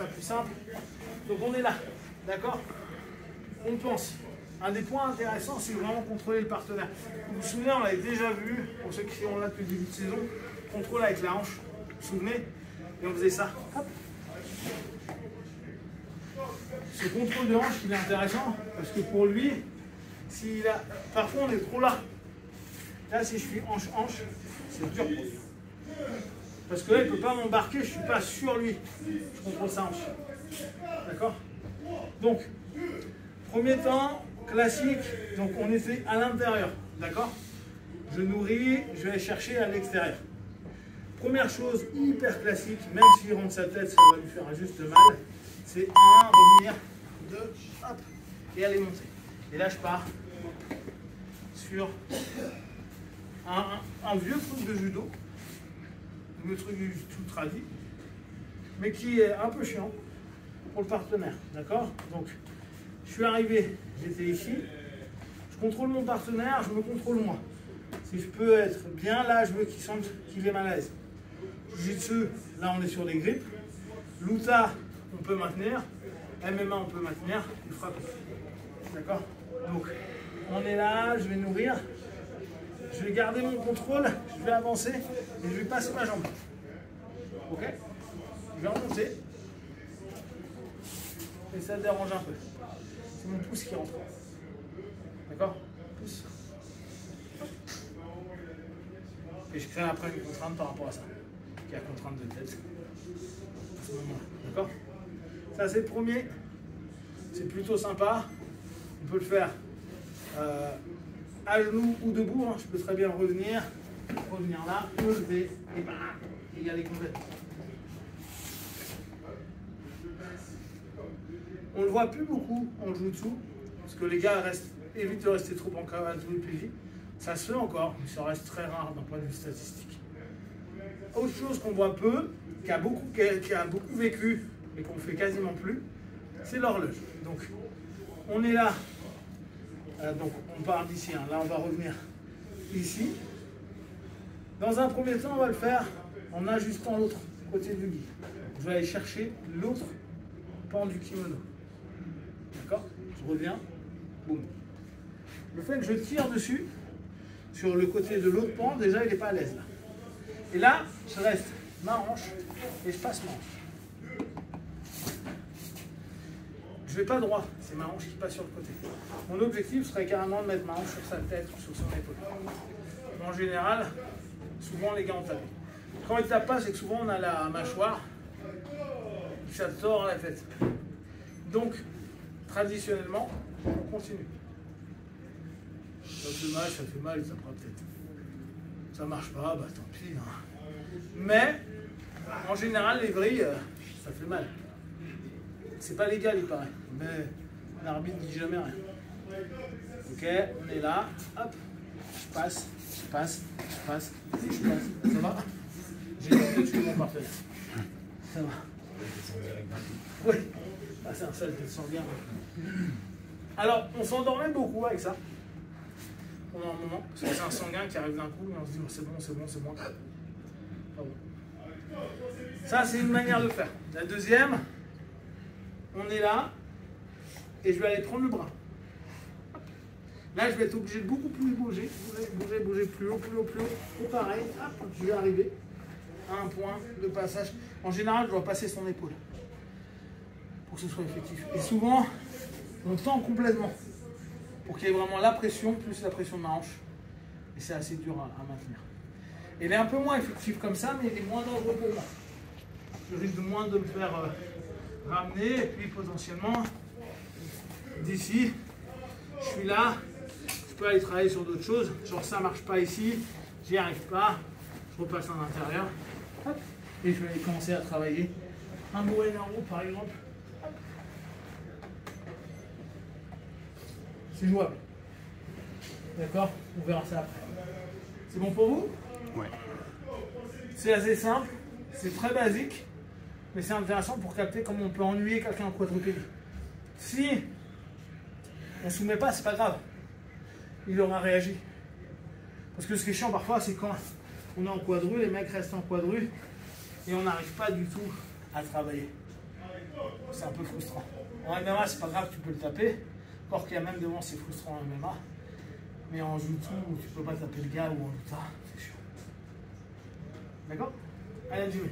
sera plus simple. Donc on est là, d'accord? On pense. Un des points intéressants, c'est vraiment contrôler le partenaire. Vous vous souvenez, on l'avait déjà vu, pour ceux qui sont là depuis le début de saison, contrôle avec la hanche. Vous vous souvenez? Et on faisait ça. Hop. Ce contrôle de hanche, il est intéressant, parce que pour lui, s'il a... parfois on est trop là. Là, si je suis hanche-hanche, c'est dur pour lui. Parce que là, il ne peut pas m'embarquer, je ne suis pas sur lui. Je contrôle sa hanche. D'accord? Donc, premier temps, classique, donc on était à l'intérieur. D'accord? Je nourris, je vais aller chercher à l'extérieur. Première chose, hyper classique, même s'il rentre sa tête, ça va lui faire juste mal. C'est 1, revenir, 2, hop, et aller monter. Et là, je pars sur un vieux truc de judo, le truc du tout tradit, mais qui est un peu chiant pour le partenaire, d'accord? Donc, je suis arrivé, j'étais ici, je contrôle mon partenaire, je me contrôle moi. Si je peux être bien là, je veux qu'il sente qu'il est mal à l'aise. Jiu-jitsu, là on est sur des grippes. Luta, on peut maintenir. MMA, on peut maintenir. Il frappe. D'accord? Donc, on est là, je vais nourrir. Je vais garder mon contrôle, je vais avancer et je vais passer ma jambe. Ok? Je vais remonter. Et ça dérange un peu. C'est mon pouce qui rentre. D'accord? Pouce. Et je crée après une contrainte par rapport à ça. Qui est la contrainte de tête. À ce moment-là. D'accord? Ça, c'est le premier. C'est plutôt sympa. On peut le faire à genoux ou debout. Hein. Je peux très bien revenir là, me lever et bam, et y aller complètement. On ne le voit plus beaucoup en jiu-jitsu, parce que les gars évitent de rester trop en cavale tout le PJ. Ça se fait encore, mais ça reste très rare d'un point de vue statistique. Autre chose qu'on voit peu, qui a beaucoup vécu, mais qu'on ne fait quasiment plus, c'est l'horloge. Donc, on est là. Donc, on part d'ici. Hein. Là, on va revenir ici. Dans un premier temps, on va le faire en ajustant l'autre côté du lit. Je vais aller chercher l'autre pan du kimono. D'accord? Je reviens. Boum. Le fait que je tire dessus, sur le côté de l'autre pan, déjà, il n'est pas à l'aise là. Et là, je reste ma hanche et je passe ma hanche. Je ne vais pas droit, c'est ma hanche qui passe sur le côté. Mon objectif serait carrément de mettre ma hanche sur sa tête ou sur son épaule. En général, souvent les gars ont tapé. Quand ils ne tapent pas, c'est que souvent on a la mâchoire qui ça tord la tête. Donc, traditionnellement, on continue. Ça fait mal, ça prend peut-être. Ça marche pas, bah tant pis. Hein. Mais, en général, les vrilles, ça fait mal. C'est pas légal, il paraît. Mais l'arbitre ne dit jamais rien. Ok, on est là. Hop, je passe. Ça va? J'ai été tuer mon partenaire. Ça va. Oui. Ah, c'est un sale tête sanguin. Alors, on s'endormait beaucoup avec ça. Pendant un moment. Parce que c'est un sanguin qui arrive d'un coup et on se dit oh, c'est bon. Ah bon. Ça, c'est une manière de faire. La deuxième, on est là et je vais aller prendre le bras. Là, je vais être obligé de beaucoup plus bouger plus haut. Et pareil, hop, je vais arriver à un point de passage. En général, je dois passer son épaule pour que ce soit effectif. Et souvent, on tend complètement pour qu'il y ait vraiment la pression plus la pression de ma hanche. Et c'est assez dur à maintenir. Il est un peu moins effectif comme ça, mais il est moins dangereux pour moi. Je risque de moins de me faire ramener et puis potentiellement d'ici, je suis là. Je peux aller travailler sur d'autres choses, genre ça marche pas ici, j'y arrive pas, je repasse en intérieur, hop, et je vais aller commencer à travailler un mouen en haut par exemple. Hop. C'est jouable. D'accord? On verra ça après. C'est bon pour vous? Ouais. C'est assez simple, c'est très basique, mais c'est intéressant pour capter comment on peut ennuyer quelqu'un en quadrupédie. Si on ne soumet pas, c'est pas grave. Il aura réagi. Parce que ce qui est chiant parfois, c'est quand on est en quadru, les mecs restent en quadru et on n'arrive pas du tout à travailler. C'est un peu frustrant. En MMA, c'est pas grave, tu peux le taper. Encore qu'il y a même devant, c'est frustrant en MMA. Mais en jiu-jitsu, tu peux pas taper le gars ou en luta, c'est chiant. D'accord? Allez, Jimmy.